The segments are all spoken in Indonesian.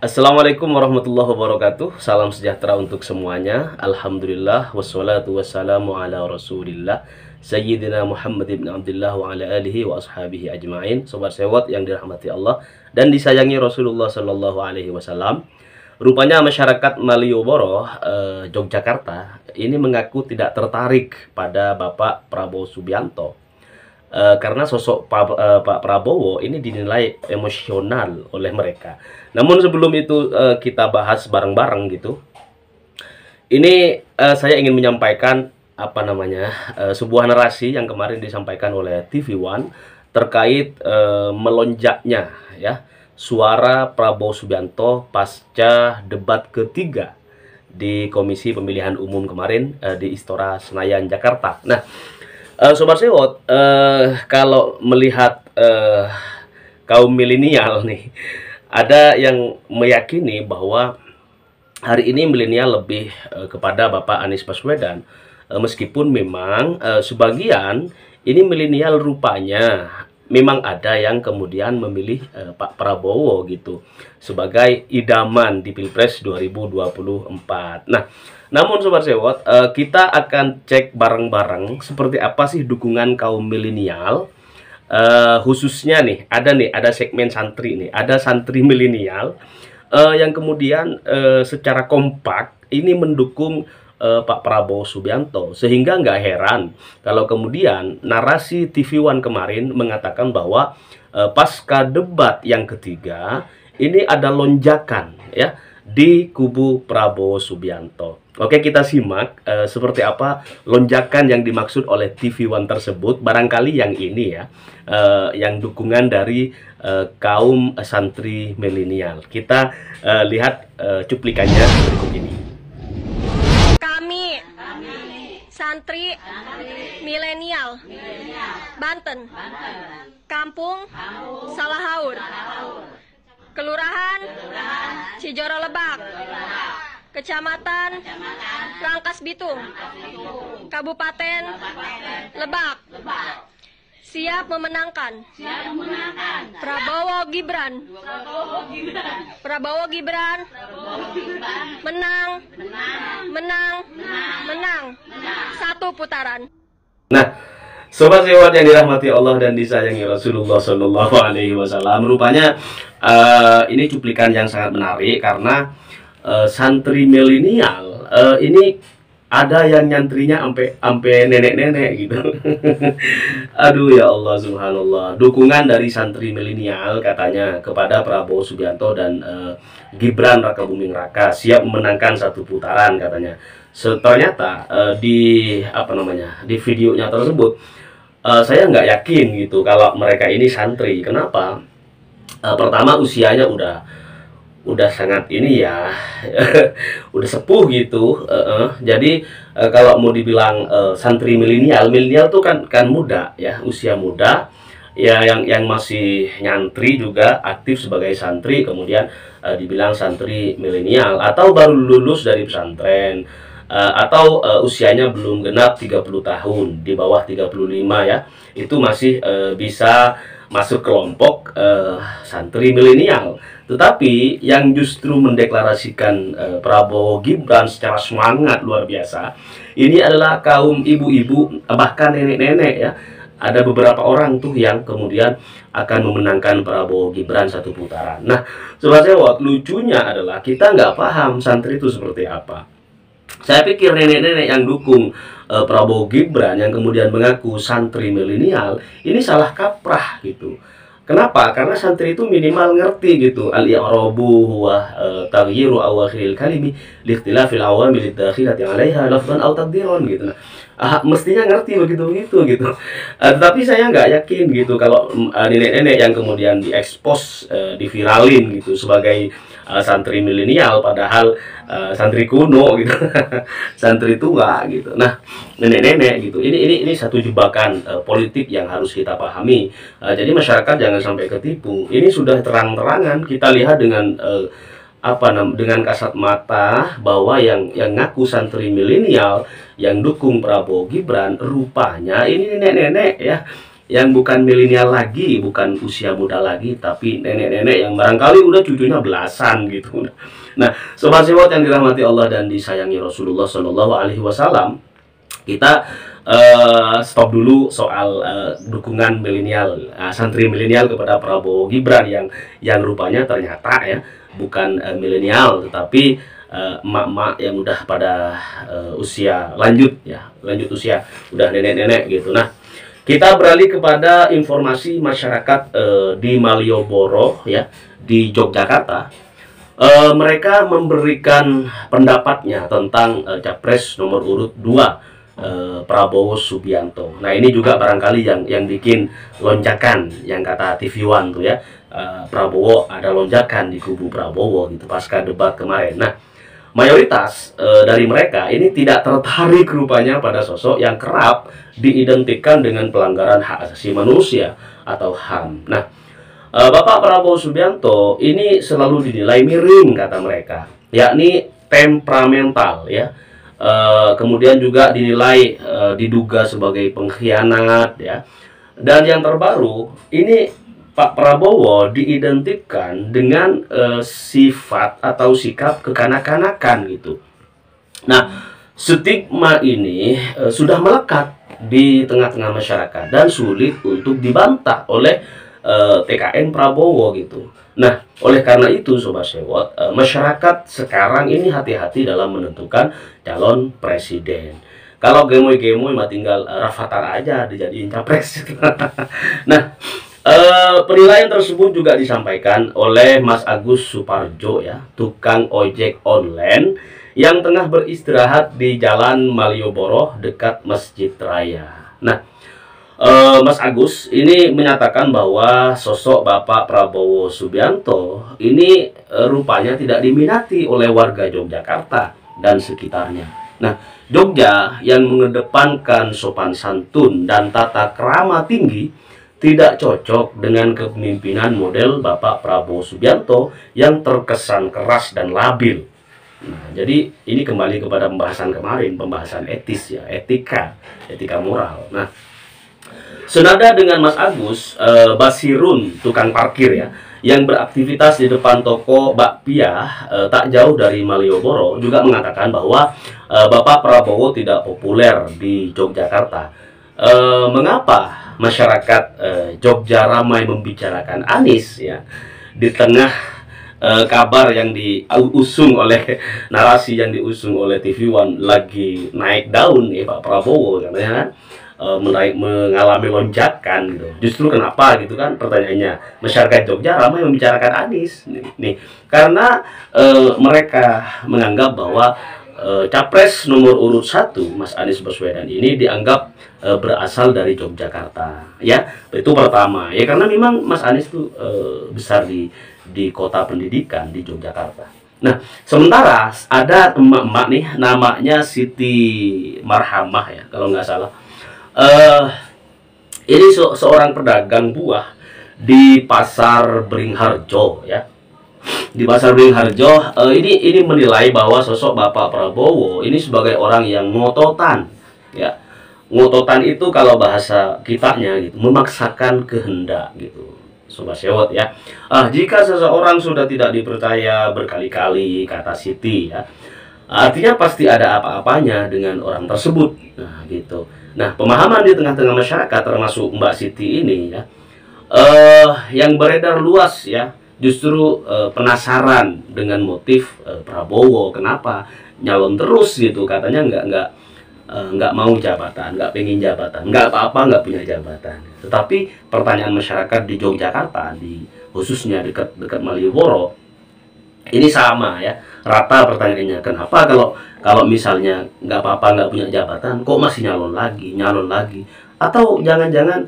Assalamualaikum warahmatullahi wabarakatuh. Salam sejahtera untuk semuanya. Alhamdulillah wassalatu wassalamu ala Rasulillah Sayyidina Muhammad ibn Abdullah wa ala alihi wa ashabihi ajmain. Sobat sewot yang dirahmati Allah dan disayangi Rasulullah sallallahu alaihi wasallam. Rupanya masyarakat Malioboro, Yogyakarta ini mengaku tidak tertarik pada Bapak Prabowo Subianto. Karena sosok Pak Prabowo ini dinilai emosional oleh mereka. Namun sebelum itu kita bahas bareng-bareng gitu. Ini saya ingin menyampaikan sebuah narasi yang kemarin disampaikan oleh TV One terkait melonjaknya ya suara Prabowo Subianto pasca debat ketiga di Komisi Pemilihan Umum kemarin di Istora Senayan Jakarta. Nah, Sobat Sewot, kalau melihat kaum milenial nih, ada yang meyakini bahwa hari ini milenial lebih kepada Bapak Anies Baswedan, meskipun memang sebagian ini milenial rupanya memang ada yang kemudian memilih Pak Prabowo gitu sebagai idaman di Pilpres 2024. Nah, namun Sobat Sewot, kita akan cek bareng-bareng seperti apa sih dukungan kaum milenial, khususnya ada segmen santri nih, ada santri milenial yang kemudian secara kompak ini mendukung Pak Prabowo Subianto, sehingga nggak heran kalau kemudian narasi TV One kemarin mengatakan bahwa pasca debat yang ketiga ini ada lonjakan ya di kubu Prabowo Subianto. Oke, kita simak seperti apa lonjakan yang dimaksud oleh TV One tersebut. Barangkali yang ini ya, yang dukungan dari kaum santri milenial. Kita lihat cuplikannya berikut ini. Kami santri milenial Banten, Kampung Salahaur, Kelurahan Cijoro Lebak, Kecamatan Rangkas Bitung, Kabupaten Lebak, siap memenangkan Prabowo Gibran. Prabowo Gibran menang satu putaran. Nah, Sobat Sewot yang dirahmati Allah dan disayangi Rasulullah Shallallahu Alaihi Wasallam, rupanya ini cuplikan yang sangat menarik karena santri milenial ini ada yang nyantrinya sampai nenek-nenek gitu. Aduh ya Allah subhanallah. Dukungan dari santri milenial katanya kepada Prabowo Subianto dan Gibran Rakabuming Raka siap memenangkan satu putaran katanya. Ternyata di videonya tersebut saya nggak yakin gitu kalau mereka ini santri. Kenapa? Pertama usianya udah sangat ini ya udah sepuh gitu. Jadi kalau mau dibilang santri milenial tuh kan muda ya, usia muda ya, yang masih nyantri juga aktif sebagai santri, kemudian dibilang santri milenial atau baru lulus dari pesantren, atau usianya belum genap 30 tahun, di bawah 35 ya, itu masih bisa masuk kelompok santri milenial. Tetapi yang justru mendeklarasikan Prabowo Gibran secara semangat luar biasa ini adalah kaum ibu-ibu, bahkan nenek-nenek ya. Ada beberapa orang tuh yang kemudian akan memenangkan Prabowo Gibran satu putaran. Nah, Sobat Sewot, lucunya adalah kita nggak paham santri itu seperti apa. Saya pikir nenek-nenek yang dukung Prabowo Gibran yang kemudian mengaku santri milenial ini salah kaprah gitu. Kenapa? Karena santri itu minimal ngerti gitu al-i'rabu wa taghyiru awakhiril kalimi li ikhtilafil awamil ad-dakhilati 'alaiha lafdhan aw taqdiran gitu. Mestinya ngerti begitu gitu. Tapi saya nggak yakin gitu kalau nenek-nenek yang kemudian diekspos, diviralin gitu sebagai santri milenial, padahal santri kuno gitu, santri tua gitu. Nah, nenek-nenek gitu. Ini satu jebakan politik yang harus kita pahami. Jadi masyarakat jangan sampai ketipu. Ini sudah terang-terangan kita lihat dengan dengan kasat mata bahwa yang ngaku santri milenial yang dukung Prabowo Gibran rupanya ini nenek-nenek ya. yang bukan milenial lagi, bukan usia muda lagi, tapi nenek-nenek yang barangkali udah cucunya belasan gitu. Nah, sobat sewot yang dirahmati Allah dan disayangi Rasulullah Shallallahu Alaihi Wasallam, kita stop dulu soal dukungan milenial, santri milenial kepada Prabowo Gibran yang rupanya ternyata ya bukan milenial, tetapi emak-emak yang udah pada usia lanjut usia, udah nenek-nenek gitu. Nah, kita beralih kepada informasi masyarakat di Malioboro ya, di Yogyakarta. Mereka memberikan pendapatnya tentang capres nomor urut 2 Prabowo Subianto. Nah, ini juga barangkali yang bikin lonjakan, yang kata TV One tuh ya, Prabowo ada lonjakan di kubu Prabowo gitu pasca debat kemarin. Nah, mayoritas dari mereka ini tidak tertarik rupanya pada sosok yang kerap diidentikan dengan pelanggaran hak asasi manusia atau HAM. Nah, Bapak Prabowo Subianto ini selalu dinilai miring kata mereka, yakni temperamental ya. Kemudian juga dinilai diduga sebagai pengkhianat ya. Dan yang terbaru ini Pak Prabowo diidentikan dengan sifat atau sikap kekanak-kanakan gitu. Nah, stigma ini sudah melekat di tengah-tengah masyarakat dan sulit untuk dibantah oleh TKN Prabowo gitu. Nah, oleh karena itu Sobat Sewot, masyarakat sekarang ini hati-hati dalam menentukan calon presiden. Kalau gemoy-gemoy mah tinggal Rafathar aja dijadiin capres. Nah, penilaian tersebut juga disampaikan oleh Mas Agus Suparjo ya, tukang ojek online yang tengah beristirahat di Jalan Malioboro dekat Masjid Raya. Nah, Mas Agus ini menyatakan bahwa sosok Bapak Prabowo Subianto ini rupanya tidak diminati oleh warga Yogyakarta dan sekitarnya. Nah, Jogja yang mengedepankan sopan santun dan tata krama tinggi tidak cocok dengan kepemimpinan model Bapak Prabowo Subianto yang terkesan keras dan labil. Nah, jadi ini kembali kepada pembahasan kemarin, pembahasan etis ya, etika moral. Nah, senada dengan Mas Agus, Basirun, tukang parkir ya, yang beraktivitas di depan toko bakpia tak jauh dari Malioboro, juga mengatakan bahwa Bapak Prabowo tidak populer di Yogyakarta. Mengapa masyarakat Jogja ramai membicarakan Anies ya, di tengah kabar yang diusung oleh narasi yang diusung oleh TV One lagi naik daun ya Pak Prabowo katanya kan, mengalami lonjakan gitu. Justru kenapa gitu kan pertanyaannya, masyarakat Jogja ramai membicarakan Anies nih karena mereka menganggap bahwa capres nomor urut 1 Mas Anies Baswedan ini dianggap berasal dari Yogyakarta ya. Itu pertama ya, karena memang Mas Anies itu besar di kota pendidikan di Yogyakarta. Nah, sementara ada emak-emak nih namanya Siti Marhamah ya kalau nggak salah. Ini seorang pedagang buah di Pasar Beringharjo ya. Di Pasar Beringharjo ini menilai bahwa sosok Bapak Prabowo ini sebagai orang yang ngototan ya. Ngototan itu kalau bahasa kitanya gitu, memaksakan kehendak gitu. Sobat Sewot ya. Jika seseorang sudah tidak dipercaya berkali-kali kata Siti ya, artinya pasti ada apa-apanya dengan orang tersebut. Nah, gitu. Nah, pemahaman di tengah-tengah masyarakat termasuk Mbak Siti ini ya, yang beredar luas ya, justru penasaran dengan motif Prabowo kenapa nyalon terus gitu, katanya nggak mau jabatan, nggak pengen jabatan, nggak apa-apa nggak punya jabatan. Tetapi pertanyaan masyarakat di Yogyakarta, khususnya dekat Malioboro, ini sama ya, rata pertanyaannya, kenapa kalau misalnya nggak apa-apa nggak punya jabatan, kok masih nyalon lagi, atau jangan-jangan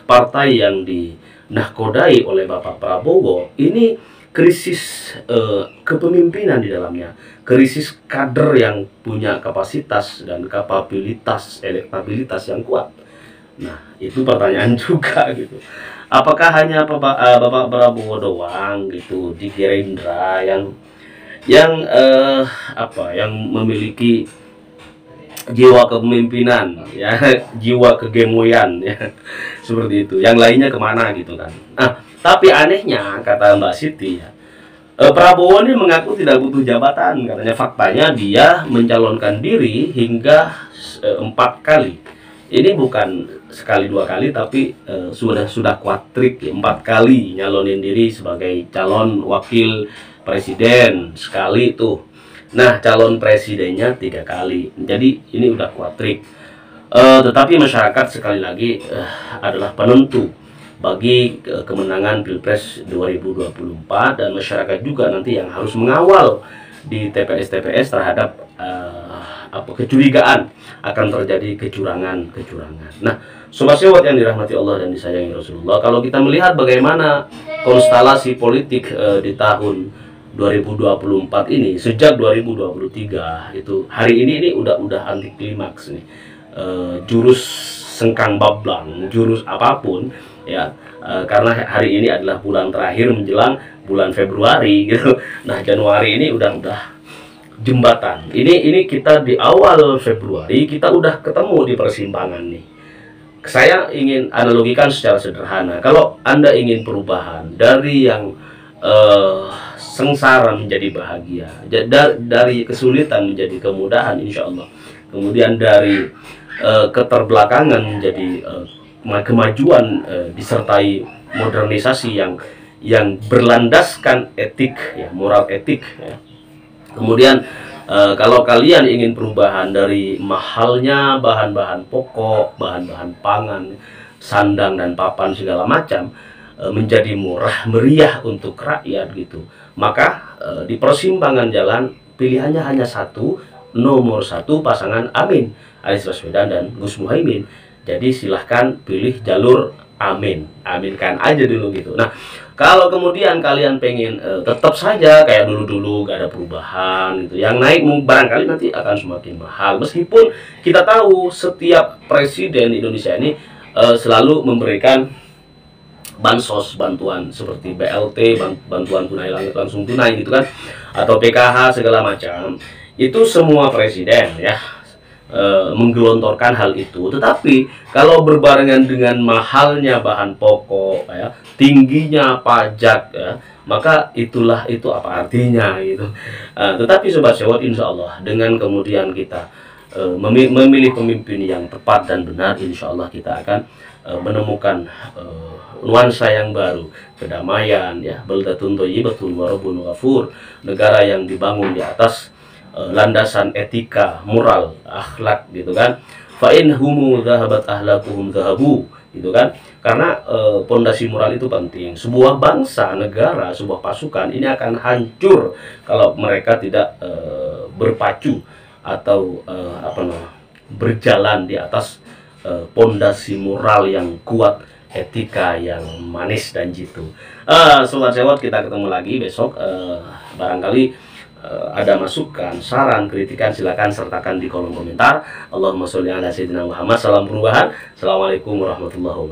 partai yang dinahkodai oleh Bapak Prabowo ini krisis kepemimpinan di dalamnya, krisis kader yang punya kapasitas dan kapabilitas, elektabilitas yang kuat. Nah, itu pertanyaan juga gitu. Apakah hanya Bapak Prabowo doang gitu di Gerindra yang memiliki jiwa kepemimpinan, ya, jiwa kegemuyan, ya, seperti itu. Yang lainnya kemana gitu kan? Nah, tapi anehnya kata Mbak Siti, ya, Prabowo ini mengaku tidak butuh jabatan, katanya. Faktanya dia mencalonkan diri hingga 4 kali. Ini bukan sekali 2 kali, tapi sudah kuatrik, ya, 4 kali nyalonin diri sebagai calon wakil presiden sekali tuh. Nah, calon presidennya 3 kali. Jadi ini udah kuatrik. Tetapi masyarakat sekali lagi adalah penentu bagi kemenangan Pilpres 2024, dan masyarakat juga nanti yang harus mengawal di TPS-TPS terhadap kecurigaan akan terjadi kecurangan. Nah, Sobat Sewot yang dirahmati Allah dan disayangi Rasulullah, kalau kita melihat bagaimana konstelasi politik di tahun 2024 ini, sejak 2023 itu hari ini udah anti klimaks nih. Jurus sengkang bablang, jurus apapun, ya, karena hari ini adalah bulan terakhir menjelang bulan Februari gitu. Nah, Januari ini udah jembatan. Ini kita di awal Februari kita udah ketemu di persimpangan nih. Saya ingin analogikan secara sederhana. Kalau Anda ingin perubahan dari yang sengsara menjadi bahagia, dari kesulitan menjadi kemudahan, insya Allah. Kemudian dari keterbelakangan menjadi kemajuan, disertai modernisasi yang berlandaskan etik, ya, moral etik, ya. Kemudian kalau kalian ingin perubahan dari mahalnya bahan-bahan pokok, bahan-bahan pangan, sandang dan papan segala macam, menjadi murah meriah untuk rakyat gitu, maka di persimpangan jalan pilihannya hanya satu, nomor 1 pasangan Amin, Anies Baswedan dan Gus Muhaimin. Jadi silahkan pilih jalur Amin, aminkan aja dulu gitu. Nah, kalau kemudian kalian pengen tetap saja kayak dulu-dulu, gak ada perubahan gitu, yang naik barangkali nanti akan semakin mahal. Meskipun kita tahu setiap presiden di Indonesia ini selalu memberikan bansos, bantuan seperti BLT, bantuan tunai langsung tunai gitu kan, atau PKH segala macam. Itu semua presiden, ya, menggelontorkan hal itu. Tetapi kalau berbarengan dengan mahalnya bahan pokok, ya, tingginya pajak, ya, maka itu apa artinya gitu. Tetapi Sobat Sewot, insya Allah dengan kemudian kita memilih pemimpin yang tepat dan benar, insya Allah kita akan menemukan nuansa yang baru, kedamaian, ya, baldatun thayyibatun wa rabbun ghafur, negara yang dibangun di atas landasan etika, moral, akhlak gitu kan. Fa in humu dhahabat ahlakuhum dhahabu gitu kan. Karena pondasi moral itu penting. Sebuah bangsa, negara, sebuah pasukan ini akan hancur kalau mereka tidak berpacu atau berjalan di atas pondasi moral yang kuat, etika yang manis dan jitu. Sobat Sewot, kita ketemu lagi besok. Barangkali ada masukan, saran, kritikan, silakan sertakan di kolom komentar. Allahumma sholli ala sayyidina Muhammad. Salam perubahan. Assalamualaikum warahmatullahi wabarakatuh.